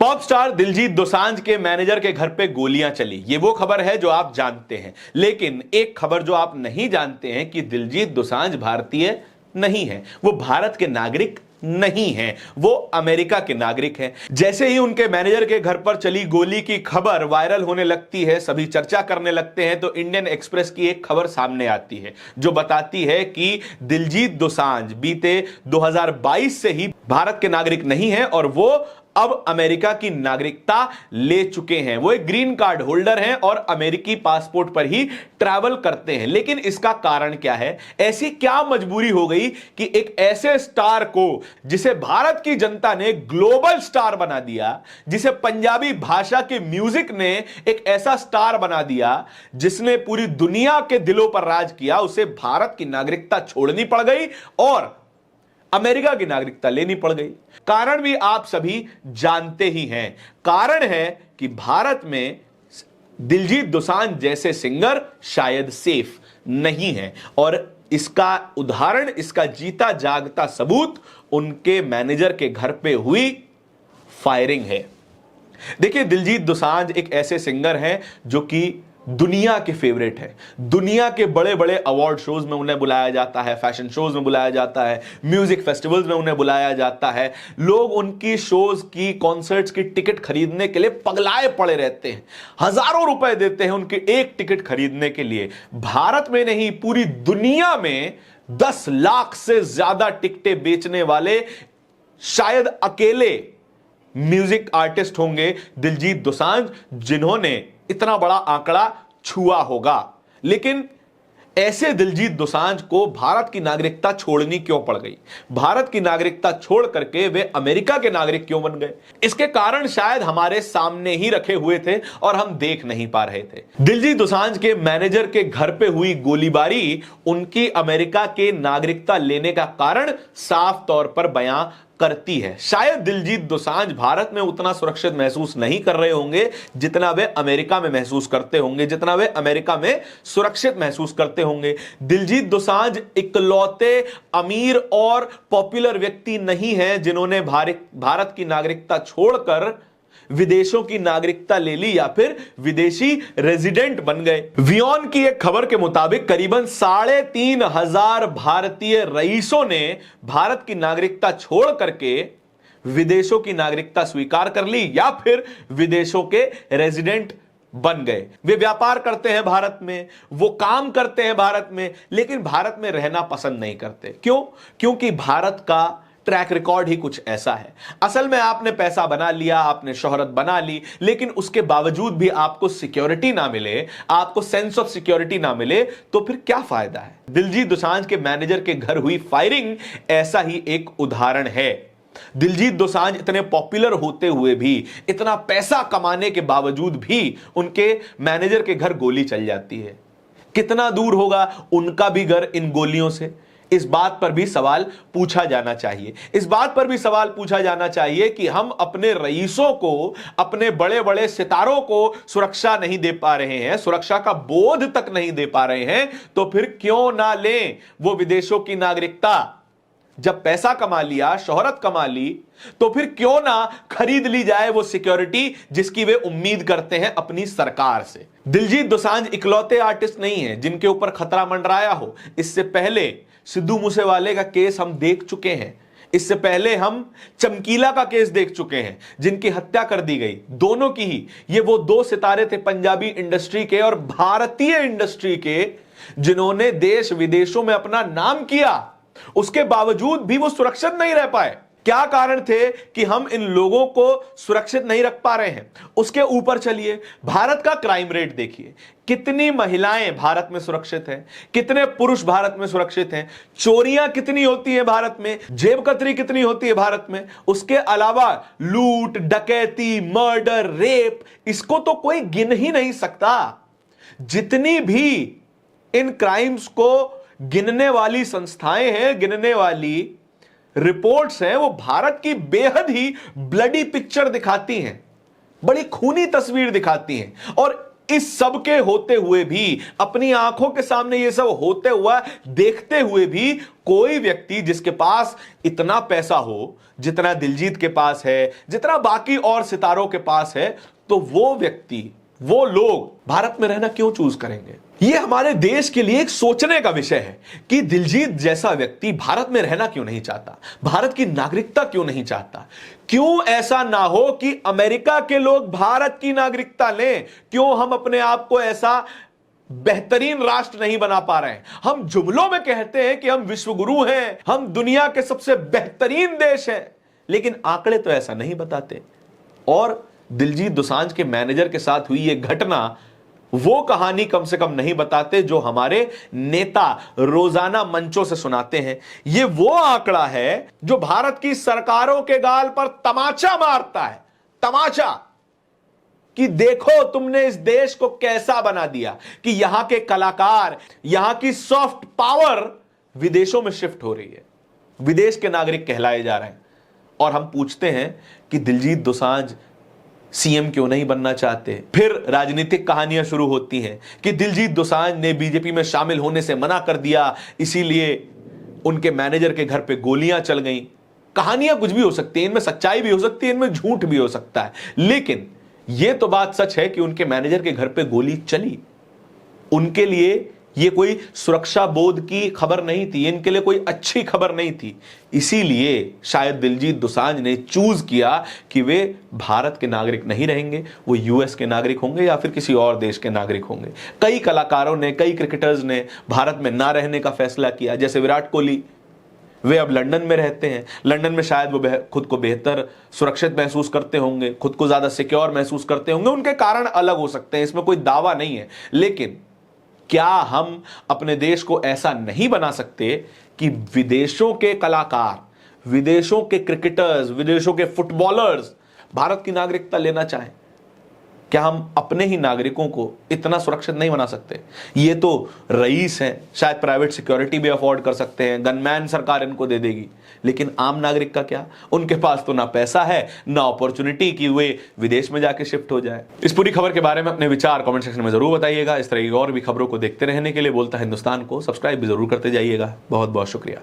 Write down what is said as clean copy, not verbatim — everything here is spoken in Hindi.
पॉप स्टार दिलजीत दोसांझ के मैनेजर के घर पे गोलियां चली, ये वो खबर है जो आप जानते हैं। लेकिन एक खबर जो आप नहीं जानते हैं कि दिलजीत दोसांझ भारतीय नहीं है, वो भारत के नागरिक नहीं है, वो अमेरिका के नागरिक हैं। जैसे ही उनके मैनेजर के घर पर चली गोली की खबर वायरल होने लगती है, सभी चर्चा करने लगते हैं, तो इंडियन एक्सप्रेस की एक खबर सामने आती है जो बताती है कि दिलजीत दोसांझ बीते 2022 से ही भारत के नागरिक नहीं है और वो अब अमेरिका की नागरिकता ले चुके हैं। वो एक ग्रीन कार्ड होल्डर हैं और अमेरिकी पासपोर्ट पर ही ट्रैवल करते हैं। लेकिन इसका कारण क्या है? ऐसी क्या मजबूरी हो गई कि एक ऐसे स्टार को, जिसे भारत की जनता ने ग्लोबल स्टार बना दिया, जिसे पंजाबी भाषा के म्यूजिक ने एक ऐसा स्टार बना दिया, जिसने पूरी दुनिया के दिलों पर राज किया, उसे भारत की नागरिकता छोड़नी पड़ गई और अमेरिका की नागरिकता लेनी पड़ गई। कारण भी आप सभी जानते ही हैं। कारण है कि भारत में दिलजीत दोसांझ जैसे सिंगर शायद सेफ नहीं है और इसका उदाहरण, इसका जीता जागता सबूत उनके मैनेजर के घर पे हुई फायरिंग है। देखिए, दिलजीत दोसांझ एक ऐसे सिंगर हैं जो कि दुनिया के फेवरेट है। दुनिया के बड़े बड़े अवार्ड शोज में उन्हें बुलाया जाता है, फैशन शोज में बुलाया जाता है, म्यूजिक फेस्टिवल्स में उन्हें बुलाया जाता है। लोग उनकी शोज की, कॉन्सर्ट्स की टिकट खरीदने के लिए पगलाए पड़े रहते हैं, हजारों रुपए देते हैं उनकी एक टिकट खरीदने के लिए। भारत में नहीं, पूरी दुनिया में 10 लाख से ज्यादा टिकटें बेचने वाले शायद अकेले म्यूजिक आर्टिस्ट होंगे दिलजीत दोसांझ, जिन्होंने इतना बड़ा आंकड़ा छुआ होगा। लेकिन ऐसे दिलजीत दोसांझ को भारत की नागरिकता छोड़नी क्यों पड़ गई? भारत की नागरिकता छोड़ करके वे अमेरिका के नागरिक क्यों बन गए? इसके कारण शायद हमारे सामने ही रखे हुए थे और हम देख नहीं पा रहे थे। दिलजीत दोसांझ के मैनेजर के घर पे हुई गोलीबारी उनकी अमेरिका के नागरिकता लेने का कारण साफ तौर पर बयां करती है। शायद दिलजीत दोसांझ भारत में उतना सुरक्षित महसूस नहीं कर रहे होंगे जितना वे अमेरिका में महसूस करते होंगे, जितना वे अमेरिका में सुरक्षित महसूस करते होंगे। दिलजीत दोसांझ इकलौते अमीर और पॉपुलर व्यक्ति नहीं हैं जिन्होंने भारत की नागरिकता छोड़कर विदेशों की नागरिकता ले ली या फिर विदेशी रेजिडेंट बन गए। वियोन की एक खबर के मुताबिक करीबन 3,500 भारतीय रईसों ने भारत की नागरिकता छोड़ करके विदेशों की नागरिकता स्वीकार कर ली या फिर विदेशों के रेजिडेंट बन गए। वे व्यापार करते हैं भारत में, वो काम करते हैं भारत में, लेकिन भारत में रहना पसंद नहीं करते। क्यों? क्योंकि भारत का ट्रैक रिकॉर्ड ही कुछ ऐसा है। असल में आपने पैसा बना लिया, आपने शोहरत बना ली, लेकिन उसके बावजूद भी आपको सिक्योरिटी ना मिले, आपको सेंस ऑफ सिक्योरिटी ना मिले, तो फिर क्या फायदा है? दिलजीत दोसांझ के मैनेजर के घर हुई फायरिंग ऐसा ही एक उदाहरण है। दिलजीत दोसांझ इतने पॉपुलर होते हुए भी, इतना पैसा कमाने के बावजूद भी उनके मैनेजर के घर गोली चल जाती है। कितना दूर होगा उनका भी घर इन गोलियों से? इस बात पर भी सवाल पूछा जाना चाहिए। इस बात पर भी सवाल पूछा जाना चाहिए कि हम अपने रईसों को, अपने बड़े बड़े सितारों को सुरक्षा नहीं दे पा रहे हैं, सुरक्षा का बोध तक नहीं दे पा रहे हैं, तो फिर क्यों ना लें वो विदेशों की नागरिकता? जब पैसा कमा लिया, शोहरत कमा ली, तो फिर क्यों ना खरीद ली जाए वो सिक्योरिटी जिसकी वे उम्मीद करते हैं अपनी सरकार से। दिलजीत दोसांझ इकलौते आर्टिस्ट नहीं है जिनके ऊपर खतरा मंडराया हो। इससे पहले सिद्धू मूसेवाले का केस हम देख चुके हैं, इससे पहले हम चमकीला का केस देख चुके हैं जिनकी हत्या कर दी गई। दोनों की ही, ये वो 2 सितारे थे पंजाबी इंडस्ट्री के और भारतीय इंडस्ट्री के, जिन्होंने देश विदेशों में अपना नाम किया, उसके बावजूद भी वो सुरक्षित नहीं रह पाए। क्या कारण थे कि हम इन लोगों को सुरक्षित नहीं रख पा रहे हैं? उसके ऊपर चलिए, भारत का क्राइम रेट देखिए। कितनी महिलाएं भारत में सुरक्षित हैं, कितने पुरुष भारत में सुरक्षित हैं, चोरियां कितनी होती है भारत में, जेबकतरी कितनी होती है भारत में, उसके अलावा लूट, डकैती, मर्डर, रेप, इसको तो कोई गिन ही नहीं सकता। जितनी भी इन क्राइम्स को गिनने वाली संस्थाएं हैं, गिनने वाली रिपोर्ट्स हैं, वो भारत की बेहद ही ब्लडी पिक्चर दिखाती हैं, बड़ी खूनी तस्वीर दिखाती हैं। और इस सब के होते हुए भी, अपनी आंखों के सामने ये सब होते हुआ देखते हुए भी, कोई व्यक्ति जिसके पास इतना पैसा हो जितना दिलजीत के पास है, जितना बाकी और सितारों के पास है, तो वो व्यक्ति, वो लोग भारत में रहना क्यों चूज करेंगे? ये हमारे देश के लिए एक सोचने का विषय है कि दिलजीत जैसा व्यक्ति भारत में रहना क्यों नहीं चाहता, भारत की नागरिकता क्यों नहीं चाहता। क्यों ऐसा ना हो कि अमेरिका के लोग भारत की नागरिकता लें? क्यों हम अपने आप को ऐसा बेहतरीन राष्ट्र नहीं बना पा रहे हैं? हम जुमलों में कहते हैं कि हम विश्वगुरु हैं, हम दुनिया के सबसे बेहतरीन देश हैं, लेकिन आंकड़े तो ऐसा नहीं बताते। और दिलजीत दोसांझ के मैनेजर के साथ हुई यह घटना वो कहानी कम से कम नहीं बताते जो हमारे नेता रोजाना मंचों से सुनाते हैं। यह वो आंकड़ा है जो भारत की सरकारों के गाल पर तमाचा मारता है, तमाचा, कि देखो तुमने इस देश को कैसा बना दिया, कि यहां के कलाकार, यहां की सॉफ्ट पावर विदेशों में शिफ्ट हो रही है, विदेश के नागरिक कहलाए जा रहे हैं। और हम पूछते हैं कि दिलजीत दोसांझ सीएम क्यों नहीं बनना चाहते? फिर राजनीतिक कहानियां शुरू होती हैं कि दिलजीत दोसांझ ने बीजेपी में शामिल होने से मना कर दिया, इसीलिए उनके मैनेजर के घर पे गोलियां चल गईं। कहानियां कुछ भी हो सकती हैं, इनमें सच्चाई भी हो सकती है, इनमें झूठ भी हो सकता है, लेकिन यह तो बात सच है कि उनके मैनेजर के घर पे गोली चली। उनके लिए यह कोई सुरक्षा बोध की खबर नहीं थी, इनके लिए कोई अच्छी खबर नहीं थी। इसीलिए शायद दिलजीत दोसांझ ने चूज किया कि वे भारत के नागरिक नहीं रहेंगे, वो यूएस के नागरिक होंगे या फिर किसी और देश के नागरिक होंगे। कई कलाकारों ने, कई क्रिकेटर्स ने भारत में ना रहने का फैसला किया, जैसे विराट कोहली, वे अब लंदन में रहते हैं। लंदन में शायद वो खुद को बेहतर सुरक्षित महसूस करते होंगे, खुद को ज्यादा सिक्योर महसूस करते होंगे, उनके कारण अलग हो सकते हैं, इसमें कोई दावा नहीं है। लेकिन क्या हम अपने देश को ऐसा नहीं बना सकते कि विदेशों के कलाकार, विदेशों के क्रिकेटर्स, विदेशों के फुटबॉलर्स भारत की नागरिकता लेना चाहें? क्या हम अपने ही नागरिकों को इतना सुरक्षित नहीं बना सकते? ये तो रईस हैं, शायद प्राइवेट सिक्योरिटी भी अफोर्ड कर सकते हैं, गनमैन सरकार इनको दे देगी, लेकिन आम नागरिक का क्या? उनके पास तो ना पैसा है, ना अपॉर्चुनिटी कि वे विदेश में जाके शिफ्ट हो जाए। इस पूरी खबर के बारे में अपने विचार कमेंट सेक्शन में जरूर बताइएगा। इस तरह की और भी खबरों को देखते रहने के लिए बोलता हिंदुस्तान को सब्सक्राइब भी जरूर करते जाइएगा। बहुत बहुत शुक्रिया।